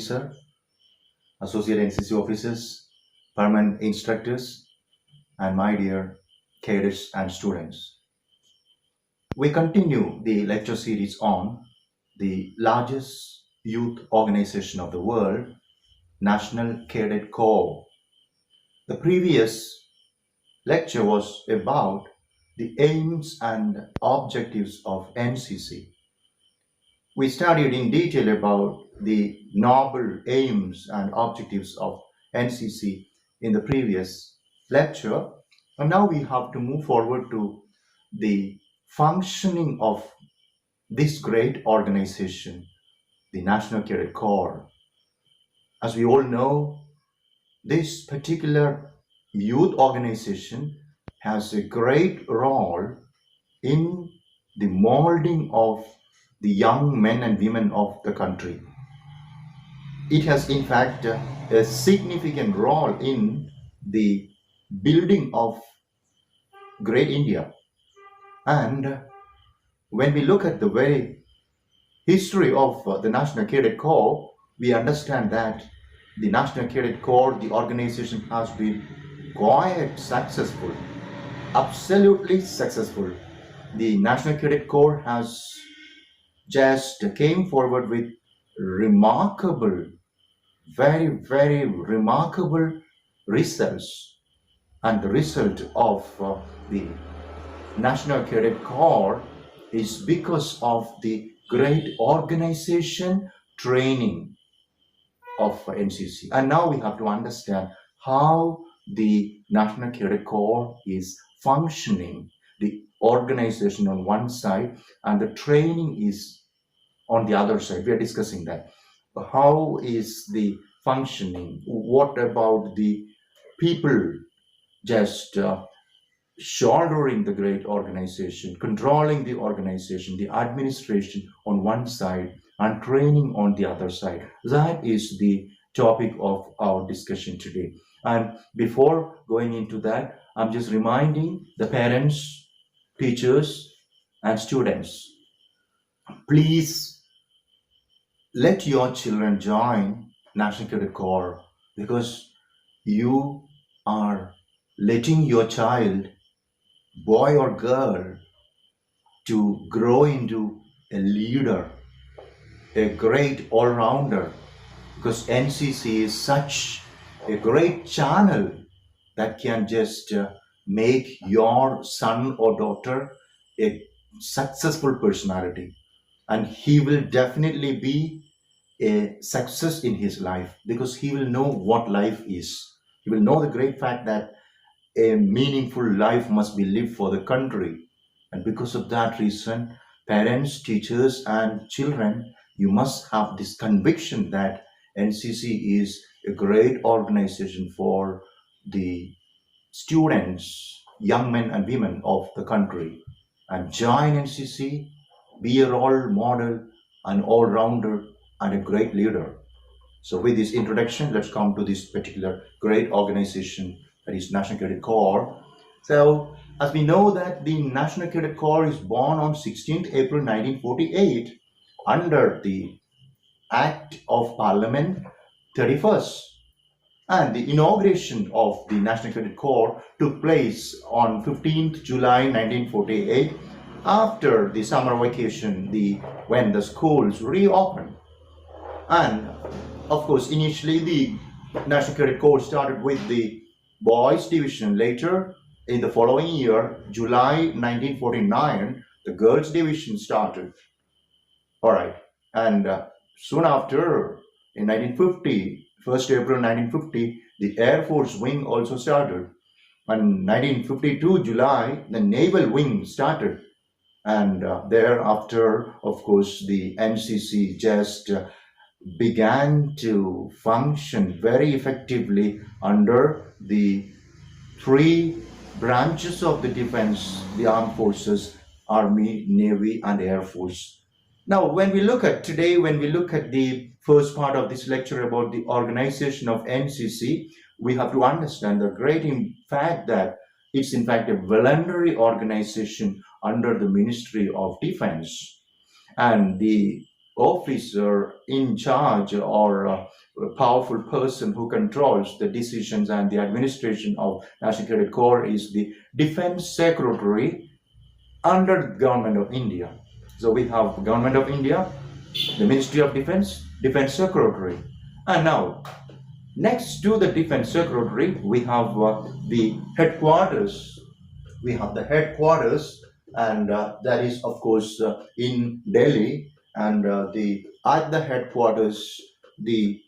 officer, associate NCC officers, permanent instructors, and my dear cadets and students. We continue the lecture series on the largest youth organization of the world, National Cadet Corps. The previous lecture was about the aims and objectives of NCC. We studied in detail about the noble aims and objectives of NCC in the previous lecture, and now we have to move forward to the functioning of this great organization, the National Cadet Corps. As we all know, this particular youth organization has a great role in the molding of the young men and women of the country. It has in fact a significant role in the building of great India. And when we look at the very history of the National Cadet Corps, we understand that the National Cadet Corps, the organization, has been quite successful, absolutely successful. The National Cadet Corps has just came forward with remarkable, very remarkable results. And the result of the National Cadet Corps is because of the great organization training of NCC. And now we have to understand how the National Cadet Corps is functioning, the organization on one side and the training is on the other side. We are discussing that. How is the functioning? What about the people just shouldering the great organization, controlling the organization, the administration on one side and training on the other side? That is the topic of our discussion today. And before going into that, I'm just reminding the parents, teachers, and students, please let your children join National Cadet Corps, because you are letting your child, boy or girl, to grow into a leader, a great all-rounder, because NCC is such a great channel that can just make your son or daughter a successful personality, and he will definitely be a success in his life, because he will know what life is. He will know the great fact that a meaningful life must be lived for the country. And because of that reason, parents, teachers, and children, you must have this conviction that NCC is a great organization for the students, young men and women of the country. And join NCC, be a role model, an all-rounder, and a great leader. So with this introduction, let's come to this particular great organization, that is National Cadet Corps. So as we know that the National Cadet Corps is born on 16th April 1948 under the Act of Parliament 31st. And the inauguration of the National Cadet Corps took place on 15th July 1948 after the summer vacation, when the schools reopened. And of course, initially the National Cadet Corps started with the boys division. Later, in the following year, July 1949, the girls division started. All right. And soon after, in 1950, 1st April 1950, the Air Force wing also started. And 1952, July, the Naval wing started. And thereafter, of course, the NCC just began to function very effectively under the three branches of the defense, the armed forces, Army, Navy, and Air Force. Now, when we look at today, when we look at the first part of this lecture about the organization of NCC, we have to understand the great fact that it's in fact a voluntary organization under the Ministry of Defense. And the officer in charge or a powerful person who controls the decisions and the administration of National Cadet Corps is the Defense Secretary under the Government of India. So we have Government of India, the Ministry of Defense, Defense Secretary. And now, next to the Defense Secretary, we have the headquarters. We have the headquarters, and that is, of course, in Delhi. And at the headquarters, the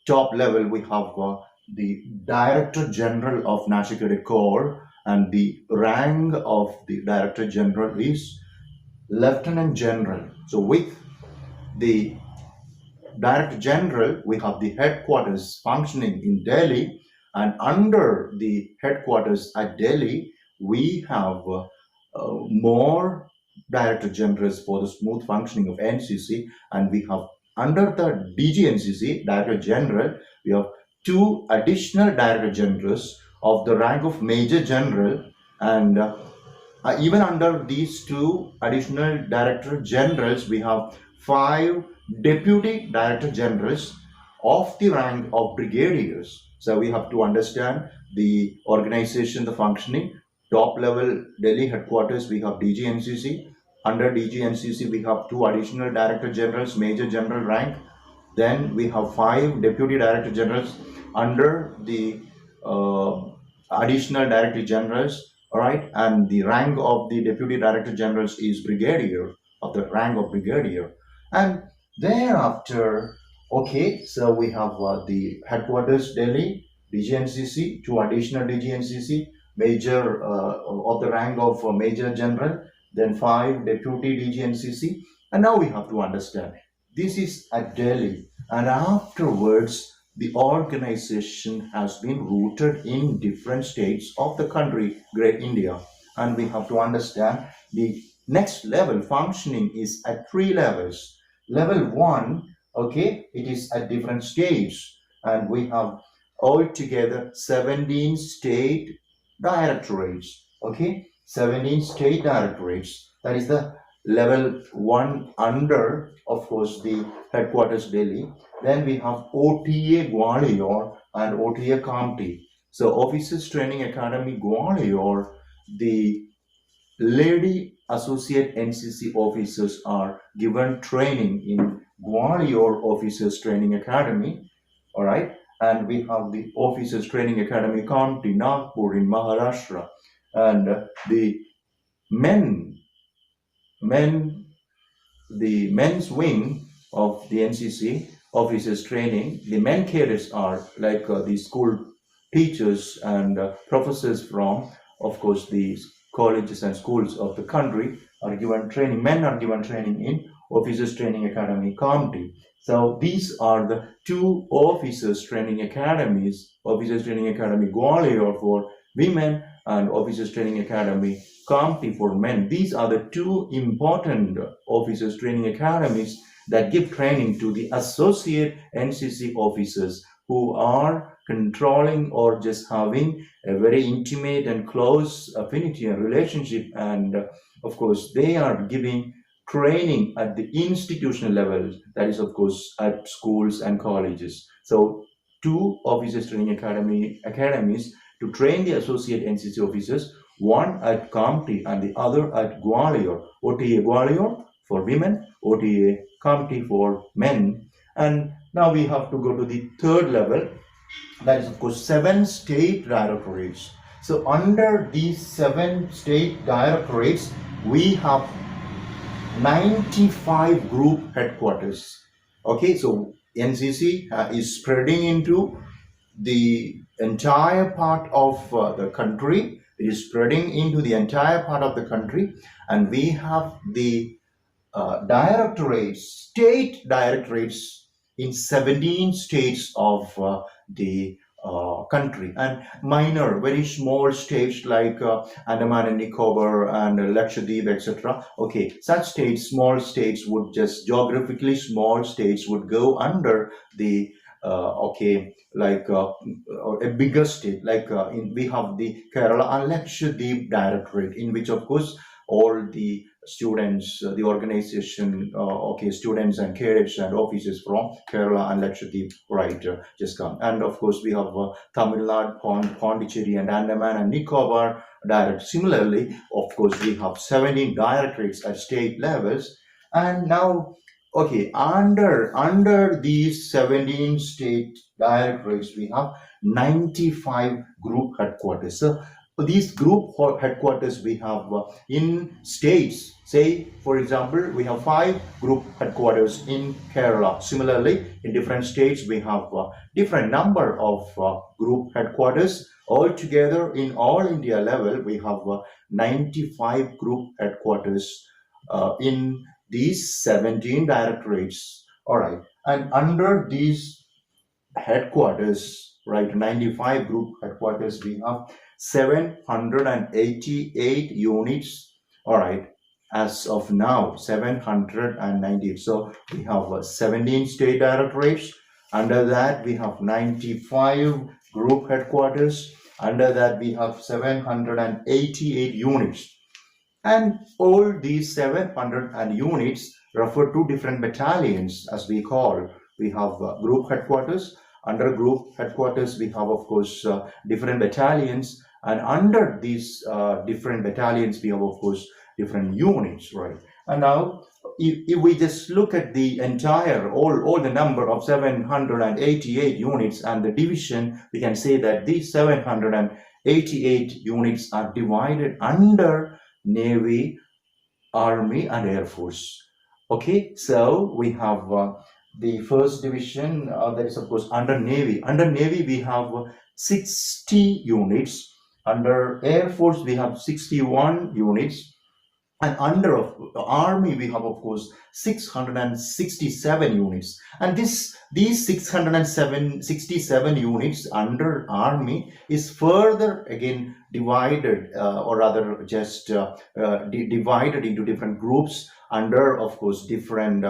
top level, we have the Director General of National Cadet Corps, and the rank of the Director General is Lieutenant General. So with the Director General, we have the headquarters functioning in Delhi, and under the headquarters at Delhi, we have more Director Generals for the smooth functioning of NCC, and we have under the DGNCC, Director General, we have two additional Director Generals of the rank of Major General, and even under these two additional Director Generals, we have 5 Deputy Director Generals of the rank of Brigadiers. So we have to understand the organization, the functioning. Top level Delhi headquarters, we have DGNCC. Under DGNCC, we have 2 additional Director Generals, Major General rank. Then we have 5 Deputy Director Generals under the additional Director Generals. All right, and the rank of the Deputy Director Generals is Brigadier, of the rank of Brigadier. And thereafter, okay, so we have the headquarters Delhi, DGNCC, 2 additional DGNCC, major of the rank of Major General, then 5 Deputy DGNCC. And now we have to understand, this is at Delhi, and afterwards, the organization has been rooted in different states of the country, Great India. And we have to understand the next level functioning is at 3 levels. Level 1, okay, it is at different states, and we have altogether 17 state directorates, okay, 17 state directorates. That is the level 1 under, of course, the headquarters Delhi. Then we have OTA Gwalior and OTA Kamti. So Officers Training Academy Gwalior, the lady associate NCC officers are given training in Gwalior Officers Training Academy. All right. And we have the Officers Training Academy Kamti, Nagpur in Maharashtra. And the the men's wing of the NCC officers training, the men cadets are like the school teachers and professors from, of course, the colleges and schools of the country are given training. Men are given training in Officers Training Academy Kamti. So these are the 2 officers training academies: Officers Training Academy Gwalior for women and Officers Training Academy Kamti for men. These are the 2 important officers training academies that give training to the associate NCC officers who are controlling or just having a very intimate and close affinity and relationship. And of course, they are giving training at the institutional level, that is, of course, at schools and colleges. So 2 officers training academies to train the associate NCC officers, one at Kamti and the other at Gwalior. OTA Gwalior for women, OTA Kamti for men. And now we have to go to the 3rd level, that is, of course, 7 state directorates. So under these 7 state directorates, we have 95 group headquarters. Okay, so NCC is spreading into the entire part of the country. It is spreading into the entire part of the country, and we have the directorates, state directorates in 17 states of the country, and minor, very small states like Andaman and Nicobar and Lakshadweep, etc. Okay, such states, small states would just geographically small states would go under the okay, like a bigger state, like we have the Kerala and Lakshadweep directorate, in which, of course, all the students, the organization, okay, students and cadets and officers from Kerala and Lakshadweep, right, just come. And of course, we have Tamil Nadu, Pondicherry, and Andaman and Nicobar direct. Similarly, of course, we have 17 directorates at state levels. And now, okay, under these 17 state directorates, we have 95 group headquarters. So these group headquarters we have in states. Say, for example, we have 5 group headquarters in Kerala. Similarly, in different states, we have different number of group headquarters. Altogether, in all India level, we have 95 group headquarters in these 17 directorates. All right, and under these headquarters, right, 95 group headquarters, we have 788 units. All right, as of now, 790. So we have 17 state directorates. Under that, we have 95 group headquarters. Under that, we have 788 units. And all these 700 and units refer to different battalions, as we call. We have group headquarters. Under group headquarters, we have, of course, different battalions. And under these different battalions, we have, of course, different units, right? And now, if we just look at the entire, all the number of 788 units and the division, we can say that these 788 units are divided under Navy, Army, and Air Force. Okay, so we have the first division, that is, of course, under Navy. Under Navy, we have 60 units. Under Air Force, we have 61 units. And under Army, we have, of course, 667 units. And these 667 units under Army is further again divided, or rather just divided into different groups under, of course, different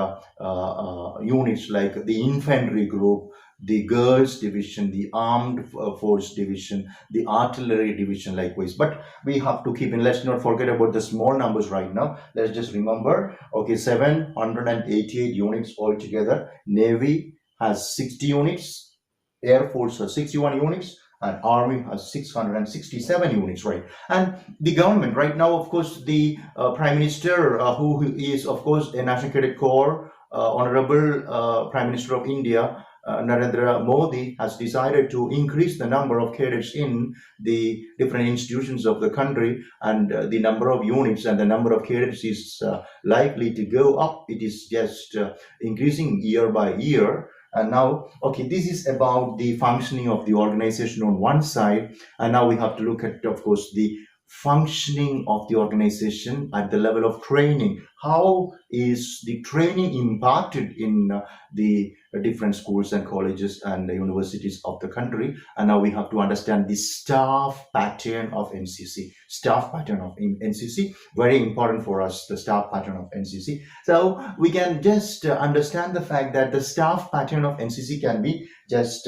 units like the infantry group, the girls division, the armed force division, the artillery division likewise. But we have to keep in, let's not forget about the small numbers right now. Let's just remember, okay, 788 units altogether. Navy has 60 units, Air Force has 61 units, and Army has 667 units, right? And the government right now, of course, the Prime Minister, who is, of course, a National Cadet Corps, Honorable Prime Minister of India, Narendra Modi, has decided to increase the number of cadets in the different institutions of the country, and the number of units and the number of cadets is likely to go up. It is just increasing year by year. And now, okay, this is about the functioning of the organization on one side, and now we have to look at, of course, the functioning of the organization at the level of training. How is the training imparted in the different schools and colleges and the universities of the country? And now we have to understand the staff pattern of NCC. Staff pattern of NCC, very important for us, the staff pattern of NCC. So we can just understand the fact that the staff pattern of NCC can be just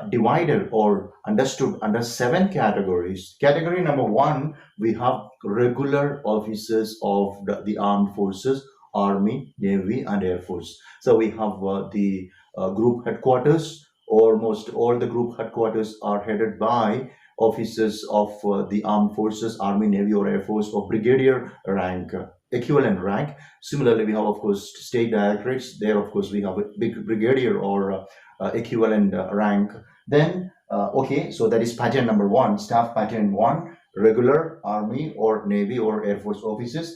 divided or understood under 7 categories. Category number 1, we have regular officers of the armed forces, Army, Navy, and Air Force. So we have the group headquarters. Almost all the group headquarters are headed by officers of the armed forces, Army, Navy, or Air Force of brigadier rank, equivalent rank. Similarly, we have, of course, state directorates. There, of course, we have a big brigadier or equivalent rank. Then, okay, so that is pattern number 1, staff pattern 1, regular Army or Navy or Air Force officers.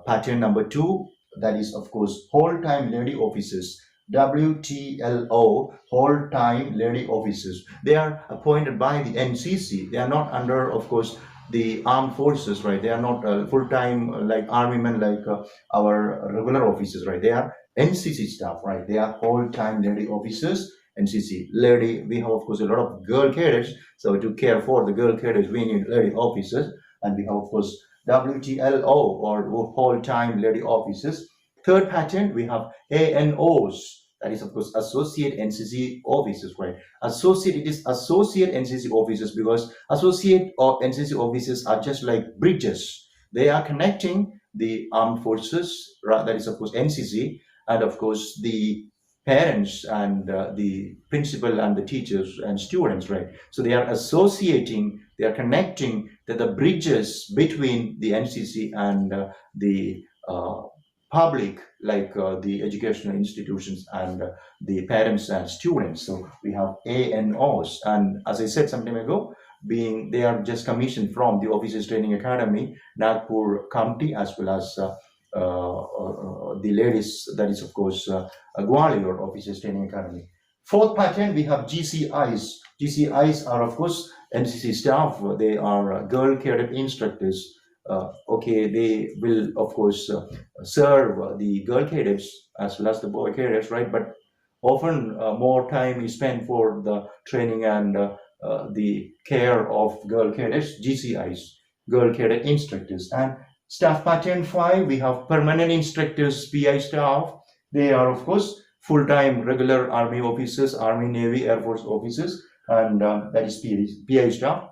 Pattern number 2, that is, of course, whole-time lady officers, WTLO, whole-time lady officers. They are appointed by the NCC. They are not under, of course, the armed forces, right? They are not full-time like army men, like our regular officers, right? They are NCC staff, right? They are whole-time lady officers. NCC lady, we have, of course, a lot of girl cadets. So to care for the girl cadets, we need lady officers. And we have, of course, WTLO, or whole-time lady officers. Third pattern, we have ANOs. That is, of course, associate NCC officers, right? It is associate NCC officers because associate or NCC officers are just like bridges. They are connecting the armed forces, that is of course NCC, and of course the parents and the principal and the teachers and students, right? So they are associating, they are connecting the bridges between the NCC and the public, like the educational institutions and the parents and students. So we have ANOs, and as I said some time ago, being they are just commissioned from the Officers Training Academy, Nagpur County, as well as the ladies, that is of course Gwalior Officers Training Academy. Fourth pattern, we have GCIs. GCIs are of course NCC staff. They are girl cadet instructors. Okay, they will of course serve the girl cadets as well as the boy cadets, right? But often more time is spent for the training and the care of girl cadets, GCIs, girl cadet instructors. And staff pattern 5, we have permanent instructors, PI staff. They are of course full-time regular Army officers, Army, Navy, Air Force officers, and that is PI staff.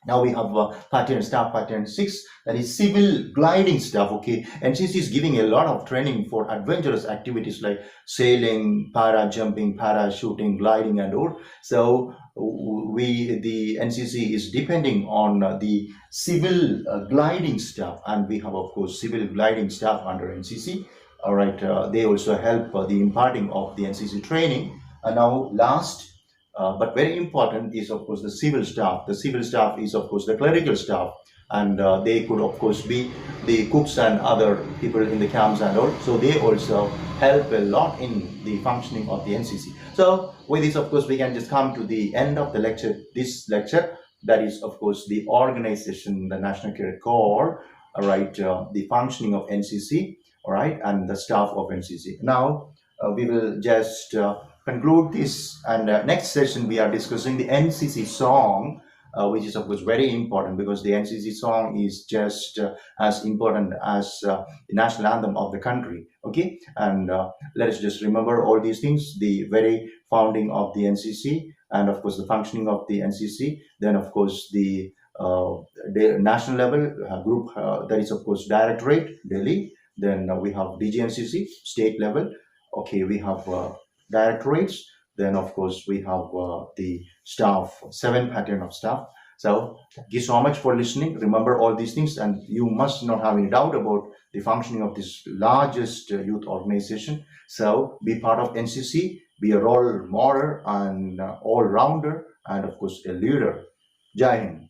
Now we have staff pattern 6, that is civil gliding staff. Okay, NCC is giving a lot of training for adventurous activities like sailing, para jumping, parachuting, gliding, and all. So the NCC is depending on the civil gliding staff, and we have of course civil gliding staff under NCC. All right, they also help the imparting of the NCC training. And now last, but very important is of course the civil staff. The civil staff is of course the clerical staff, and they could of course be the cooks and other people in the camps and all. So they also help a lot in the functioning of the NCC. So with this of course we can just come to the end of the lecture, this lecture, that is of course the organization, the National Cadet Corps, all right, the functioning of NCC, all right, and the staff of NCC. Now we will just conclude this, and next session we are discussing the NCC song, which is of course very important, because the NCC song is just as important as the national anthem of the country. Okay, and let us just remember all these things: the very founding of the NCC, and of course the functioning of the NCC, then of course the national level group, that is of course Directorate, Delhi. Then we have DGNCC, state level. Okay, we have directorates. Then of course we have the staff, 7 pattern of staff. So thank you so much for listening. Remember all these things, and you must not have any doubt about the functioning of this largest youth organization. So be part of NCC, be a role model and all-rounder, and of course a leader. Jai Hind.